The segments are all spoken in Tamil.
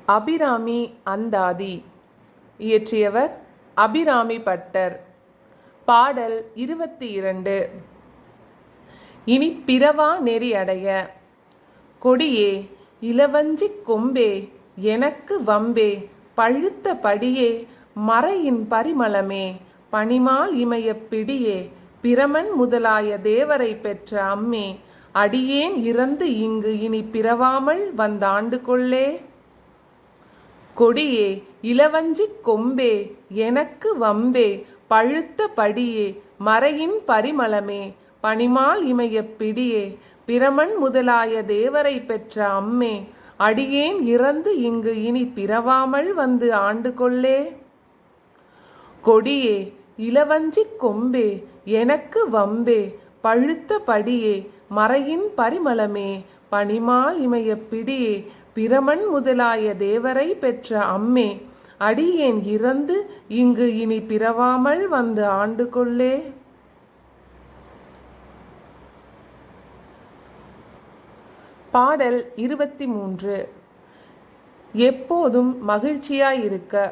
அபிராமி அந்தாதி. இயற்றியவர் அபிராமி பட்டர். பாடல் 22. இனி பிறவா நெறி அடைய. கொடியே இளவஞ்சிக் கொம்பே எனக்கு வம்பே பழுத்த படியே மறையின் பரிமளமே பனிமால் இமயப் பிடியே பிரமன் முதலாய தேவரை பெற்ற அம்மே அடியேன் இறந்து இங்கு இனி பிறவாமல் வந்தாண்டு கொள்ளே. கொடியே இளவஞ்சிக் கொம்பே எனக்கு வம்பே பழுத்த படியே மறையின் பரிமளமே பனிமால் இமயப் பிடியே பிரமன் முதலாய தேவரை பெற்ற அம்மே அடியேன் இறந்து இங்கு இனி பிறவாமல் வந்து ஆண்டு கொள்ளே. கொடியே இளவஞ்சிக் கொம்பே எனக்கு வம்பே பழுத்த படியே மறையின் பரிமளமே பனிமால் இமயப் பிடியே பிரமன் முதலாய தேவரை பெற்ற அம்மே அடியேன் இறந்து இங்கு இனி பிறவாமல் வந்து ஆண்டு கொள்ளே. பாடல் 23. எப்போதும் மகிழ்ச்சியாயிருக்க.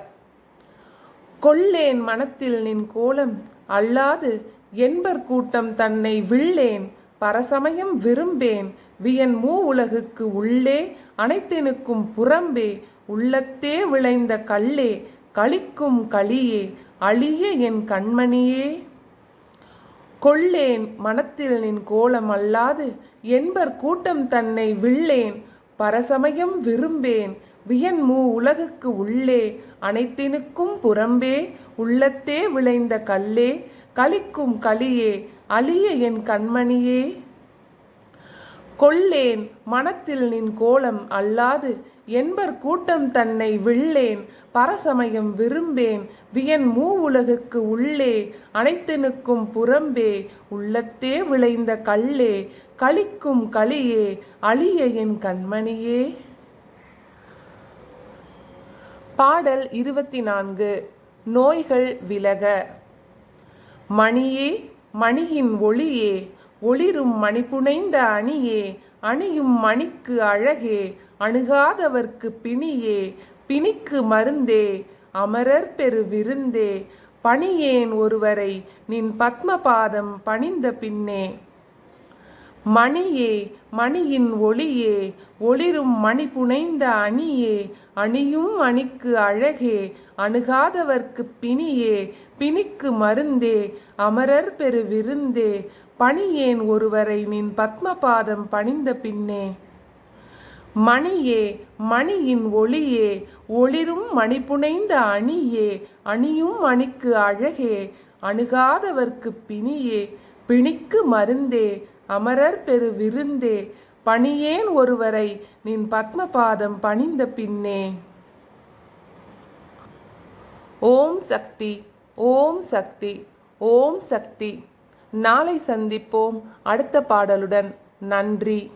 கொள்ளேன் மனத்தில் நின் கோலம் அல்லாது என்பர் கூட்டம் தன்னை விள்ளேன் பரசமயம் விரும்பேன் வியன் மூ உலகுக்கு உள்ளே அனைத்தெனுக்கும் புறம்பே உள்ளத்தே விளைந்த கல்லே களிக்கும் களியே அழிய என் கண்மணியே. கொள்ளேன் மனத்தில் நின் கோலம் அல்லாது என்பர் கூட்டம் தன்னை விள்ளேன் பரசமயம் விரும்பேன் வியன் மூ உலகுக்கு உள்ளே அனைத்தினுக்கும் புறம்பே உள்ளத்தே விளைந்த கல்லே களிக்கும் களியே அழிய என் கண்மணியே. கொள்ளேன் மனத்தில் நின் கோலம் அல்லாது என்பர் கூட்டம் தன்னை விள்ளேன் பரசமயம் விரும்பேன் வியன் மூ உலகுக்கு உள்ளே அனைத்தினுக்கும் புறம்பே உள்ளத்தே விளைந்த கல்லே களிக்கும் களியே அழிய என் கண்மணியே. பாடல் 24. நோய்கள் விலக. மணியே மணியின் ஒளியே ஒளிரும் மணிபுனைந்த அணியே அணியும் மணிக்கு அழகே அணுகாதவர்க்கு பிணியே பிணிக்கு மருந்தே அமரர் பெரு விருந்தே பணியேன் ஒருவரை நின் பத்மபாதம் பணிந்த பின்னே. மணியே மணியின் ஒளியே ஒளிரும் மணி புனைந்த அணியே அணியும் மணிக்கு அழகே அணுகாதவர்க்கு பிணியே பிணிக்கு மருந்தே அமரர் பெரு விருந்தே பணியேன் ஒருவரை நின் பத்மபாதம் பணிந்த பின்னே. மணியே மணியின் ஒளியே ஒளிரும் மணி புனைந்த அணியே அணியும் மணிக்கு அழகே அணுகாதவர்க்கு பிணியே பிணிக்கு மருந்தே அமரர் பெரு விருந்தே பணியேன் ஒருவரை நின் பத்மபாதம் பணிந்த பின்னே. ஓம் சக்தி ஓம் சக்தி ஓம் சக்தி. நாளை சந்திப்போம் அடுத்த பாடலுடன். நன்றி.